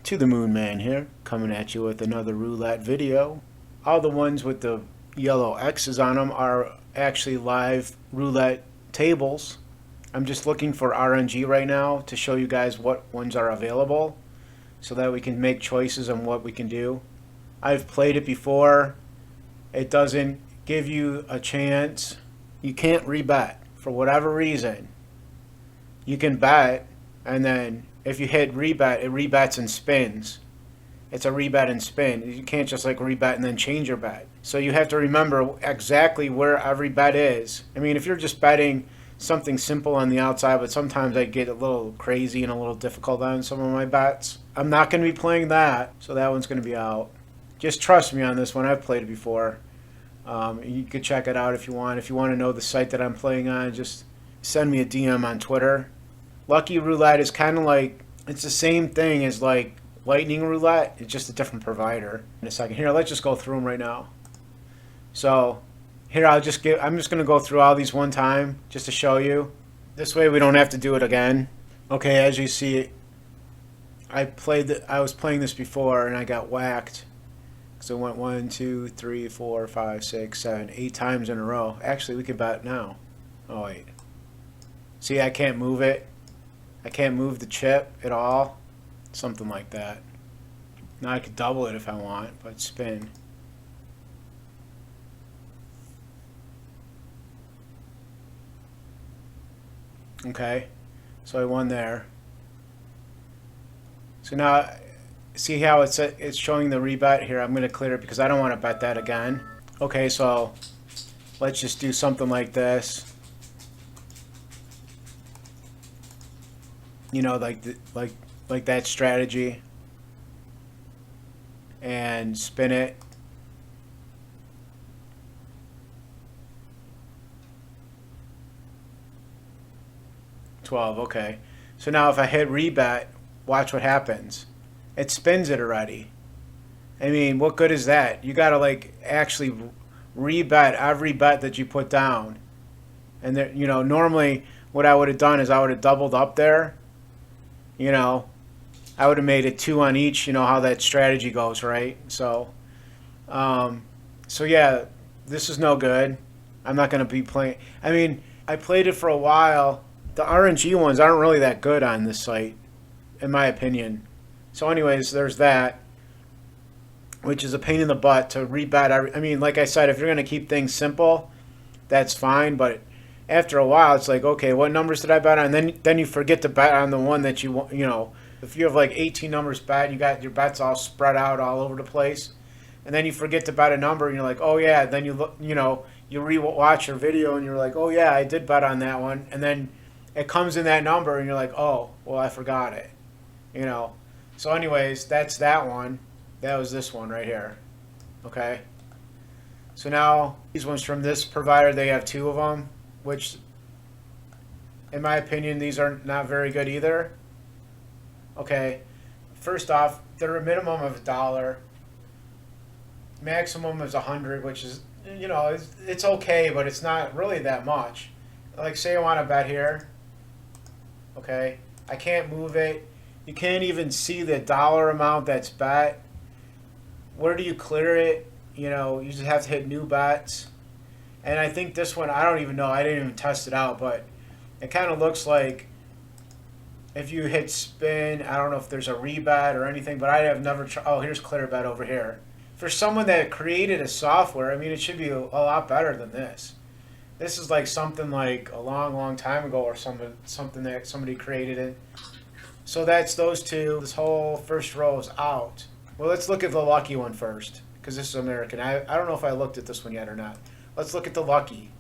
To the Moon Man here, coming at you with another roulette video. All the ones with the yellow X's on them are actually live roulette tables. I'm just looking for RNG right now to show you guys what ones are available so that we can make choices on what we can do. I've played it before. It doesn't give you a chance. You can't rebet for whatever reason. You can bet, and then if you hit rebet, it rebets and spins. It's a rebet and spin. You can't just like rebet and then change your bet. So you have to remember exactly where every bet is. I mean, if you're just betting something simple on the outside, but sometimes I get a little crazy and a little difficult on some of my bets. I'm not going to be playing that, so that one's going to be out. Just trust me on this one. I've played it before. You could check it out if you want. If you want to know the site that I'm playing on, just send me a DM on Twitter. Lucky Roulette is kind of like, it's the same thing as like Lightning Roulette. It's just a different provider. In a second. Here, let's just go through them right now. So here, I'm just going to go through all these one time just to show you. This way we don't have to do it again. Okay, as you see, I was playing this before and I got whacked. So it went 1, 2, 3, 4, 5, 6, 7, 8 times in a row. Actually, we can bet now. Oh, wait. See, I can't move it. I can't move the chip at all. Something like that. Now I could double it if I want, but spin. Okay, so I won there. So now, see how it's showing the rebet here? I'm going to clear it because I don't want to bet that again. Okay, so let's just do something like this. You know, like that strategy, and spin it. $12. Okay, so now if I hit rebet, watch what happens. It spins it already. I mean, what good is that? You gotta like actually rebet every bet that you put down. And there, you know, normally what I would have done is I would have doubled up there. You know, I would have made it 2 on each. You know how that strategy goes, right? So, so yeah, this is no good. I'm not gonna be playing. I mean, I played it for a while. The RNG ones aren't really that good on this site, in my opinion. So anyways, there's that, which is a pain in the butt to rebet. I mean, like I said, if you're going to keep things simple, that's fine. But after a while, it's like, okay, what numbers did I bet on? Then you forget to bet on the one that you want. You know, if you have like 18 numbers bet, you got your bets all spread out all over the place. And then you forget to bet a number, and you're like, oh yeah. Then you look, you know, you rewatch your video, and you're like, oh yeah, I did bet on that one. And then it comes in that number, and you're like, oh, well, I forgot it. You know. So anyways, that's that one. That was this one right here. Okay. So now these ones from this provider, they have 2 of them, which in my opinion, these are not very good either. Okay. First off, they're a minimum of $1. Maximum is 100, which is, you know, it's okay, but it's not really that much. Like say I want to bet here. Okay. I can't move it. You can't even see the dollar amount that's bet. Where do you clear it? You know, you just have to hit new bets. And I think this one, I don't even know. I didn't even test it out, but it kind of looks like if you hit spin, I don't know if there's a rebet or anything, but I have never tried. Oh, here's clear bet over here. For someone that created a software, I mean, it should be a lot better than this. This is like something like a long, long time ago or something that somebody created it. So that's those 2. This whole first row is out. Well, let's look at the lucky one first, because this is American. I don't know if I looked at this one yet or not. Let's look at the lucky.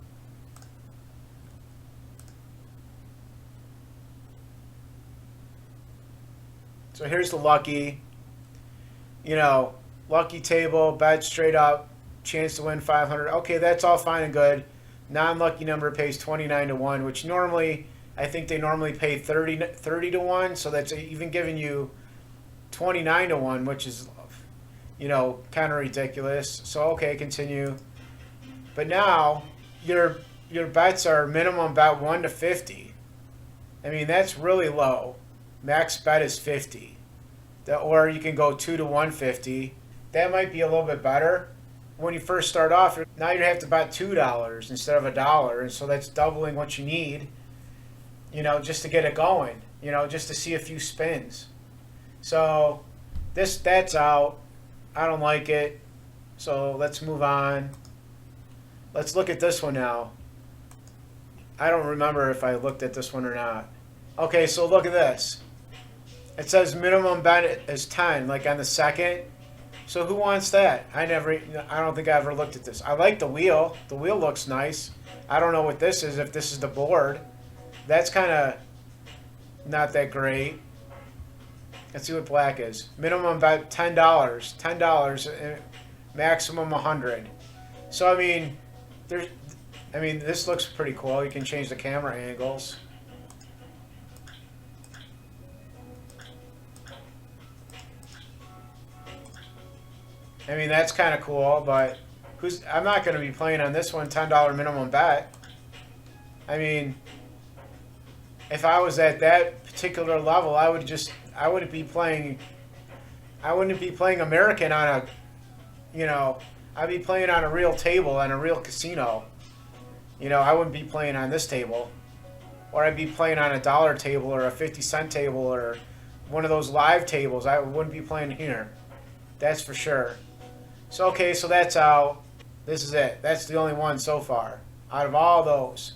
So here's the lucky. You know, lucky table, bet straight up, chance to win 500. Okay, that's all fine and good. Non-lucky number pays 29 to 1, which normally, I think they normally pay 30 to 1, so that's even giving you 29 to 1, which is, you know, kind of ridiculous. So okay, continue. But now your bets are minimum bet 1 to 50. I mean, that's really low. Max bet is 50. Or you can go 2 to 150. That might be a little bit better. When you first start off, now you have to bet $2 instead of $1, and so that's doubling what you need, just to get it going, just to see a few spins. So that's out. I don't like it. So let's move on. Let's look at this one now. I don't remember if I looked at this one or not. Okay, so look at this. It says minimum bet is 10, like on the second. So who wants that? I don't think I ever looked at this. I like the wheel. The wheel looks nice. I don't know what this is, if this is the board. That's kind of not that great. Let's see what black is. Minimum bet $10. $10, maximum 100. So this looks pretty cool. You can change the camera angles. That's kind of cool, but I'm not going to be playing on this one. $10 minimum bet. If I was at that particular level, I wouldn't be playing American on I'd be playing on a real table on a real casino. I wouldn't be playing on this table, or I'd be playing on a dollar table or a 50-cent table or one of those live tables. I wouldn't be playing here. That's for sure. So okay, so that's out. This is it. That's the only one so far out of all those.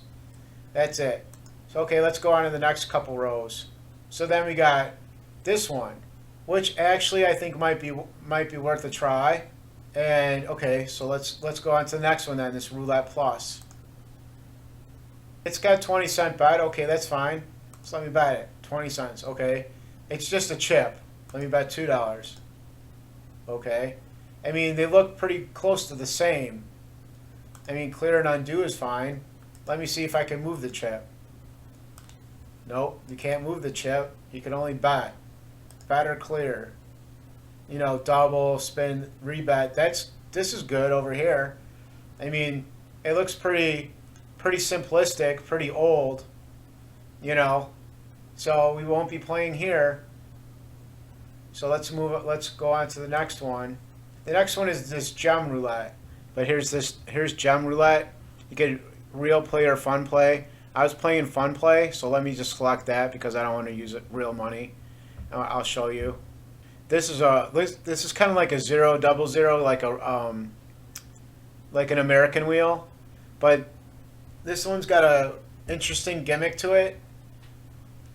That's it. So okay, let's go on to the next couple rows. So then we got this one, which actually I think might be worth a try. And okay, so let's go on to the next one then. This Roulette Plus. It's got 20-cent bet. Okay, that's fine. So let me bet it. 20 cents. Okay, it's just a chip. Let me bet $2. Okay. They look pretty close to the same. Clear and undo is fine. Let me see if I can move the chip. Nope, you can't move the chip. You can only bet. Bet or clear. Double, spin, rebet. This is good over here. It looks pretty simplistic, pretty old. So we won't be playing here. So let's go on to the next one. The next one is this gem roulette. But here's gem roulette. You get real play or fun play. I was playing fun play, so let me just select that because I don't want to use real money. I'll show you. This is kind of like a 0-0-0, like an American wheel, but this one's got a interesting gimmick to it.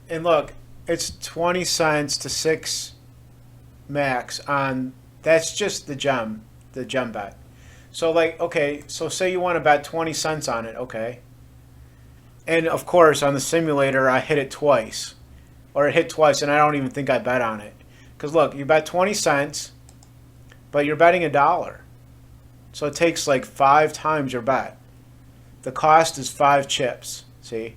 And look, it's 20 cents to 6 max on. That's just the gem bet. So okay, so say you want to bet 20 cents on it, okay. And of course on the simulator I hit it twice. Or it hit twice and I don't even think I bet on it. Because look, you bet 20 cents, but you're betting $1. So it takes like 5 times your bet. The cost is 5 chips, see.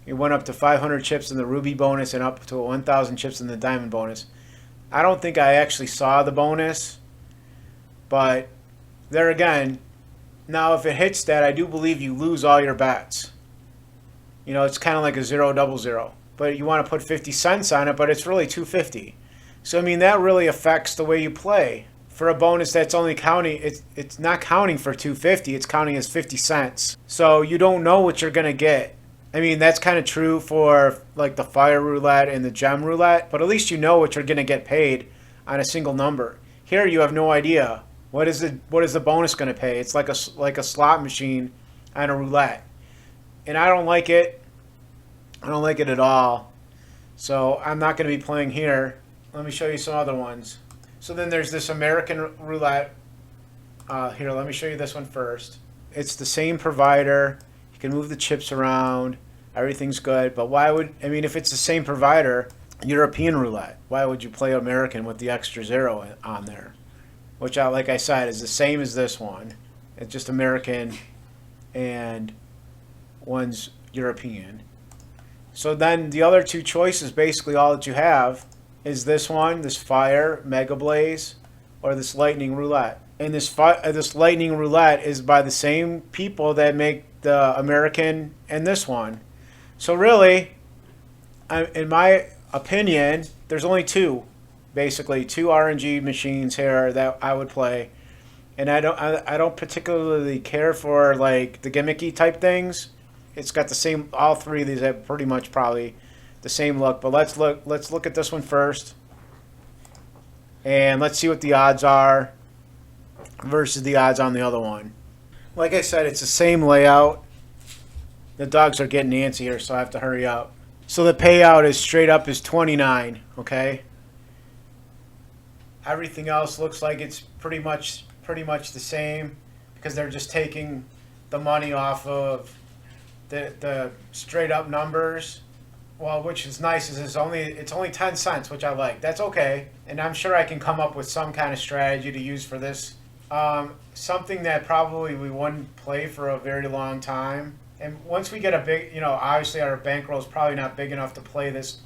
You went up to 500 chips in the ruby bonus and up to 1,000 chips in the diamond bonus. I don't think I actually saw the bonus, but there again, now if it hits that, I do believe you lose all your bets. It's kind of like a 0-0-0, but you want to put 50 cents on it, but it's really $2.50. So that really affects the way you play. For a bonus that's only counting, it's not counting for $2.50, it's counting as 50 cents. So you don't know what you're gonna get. That's kind of true for like the fire roulette and the gem roulette, but at least you know what you're going to get paid on a single number. Here you have no idea. What is the bonus going to pay? It's like a slot machine on a roulette. And I don't like it. I don't like it at all. So I'm not going to be playing here. Let me show you some other ones. So then there's this American roulette. Here, let me show you this one first. It's the same provider. You can move the chips around. Everything's good. But why would, if it's the same provider, European roulette, why would you play American with the extra 0 on there? Which, like I said, is the same as this one. It's just American and one's European. So then the other two choices, basically all that you have, is this one, this Fire Mega Blaze, or this Lightning Roulette. And this Lightning Roulette is by the same people that make the American and this one. So really, in my opinion, there's only two. basically 2 RNG machines here that I would play. And I don't particularly care for like the gimmicky type things. It's got the same, all three of these have pretty much probably the same look. But let's look at this one first. And let's see what the odds are versus the odds on the other one. Like I said, it's the same layout. The dogs are getting antsy here, so I have to hurry up. So the payout is straight up is 29, okay? Everything else looks like it's pretty much the same because they're just taking the money off of the straight up numbers. Well, which is nice is it's only 10 cents, which I like. That's okay. And I'm sure I can come up with some kind of strategy to use for this. Something that probably we wouldn't play for a very long time. And once we get a big, obviously our bankroll is probably not big enough to play this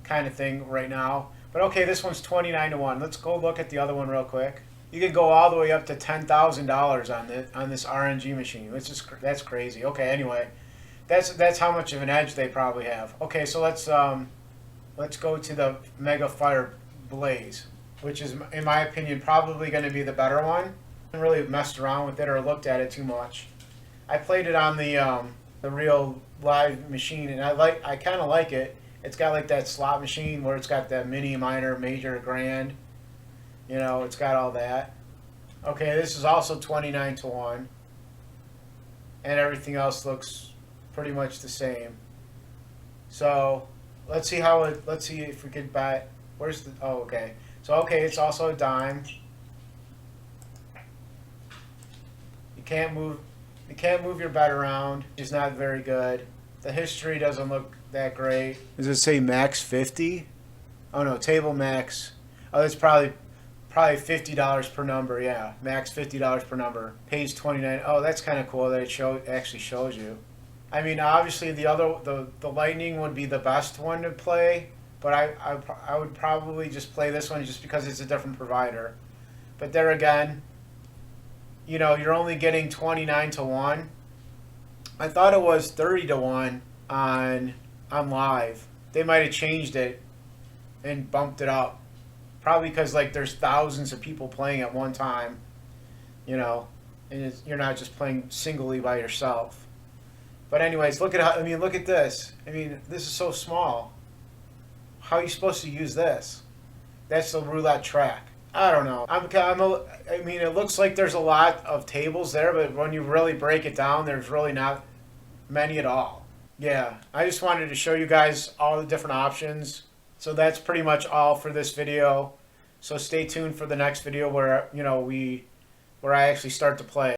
kind of thing right now. But okay, this one's 29 to 1. Let's go look at the other one real quick. You can go all the way up to $10,000 on this RNG machine. That's crazy. Okay, anyway. That's how much of an edge they probably have. Okay, so let's go to the Mega Fire Blaze, which is, in my opinion, probably going to be the better one. I haven't really messed around with it or looked at it too much. I played it on the real live machine, and I kind of like it. It's got like that slot machine where it's got the mini, minor, major, grand. It's got all that. Okay, this is also 29 to 1, and everything else looks pretty much the same. So let's see if we could buy. Where's the? Oh, okay. So okay, it's also a dime. You can't move your bet around. It's not very good. The history doesn't look that great. Does it say max 50? Oh no, table max. Oh, that's probably $50 per number. Yeah, max $50 per number. Page 29. Oh, that's kind of cool that it actually shows you. I mean, obviously the Lightning would be the best one to play, but I would probably just play this one just because it's a different provider. But there again, you're only getting 29 to 1. I thought it was 30 to 1 on live. They might have changed it and bumped it up. Probably because like there's thousands of people playing at one time, and you're not just playing singly by yourself. But anyways, look at this. I mean, this is so small. How are you supposed to use this? That's the roulette track. I don't know. I mean, it looks like there's a lot of tables there, but when you really break it down, there's really not many at all. Yeah, I just wanted to show you guys all the different options. So that's pretty much all for this video. So stay tuned for the next video where I actually start to play.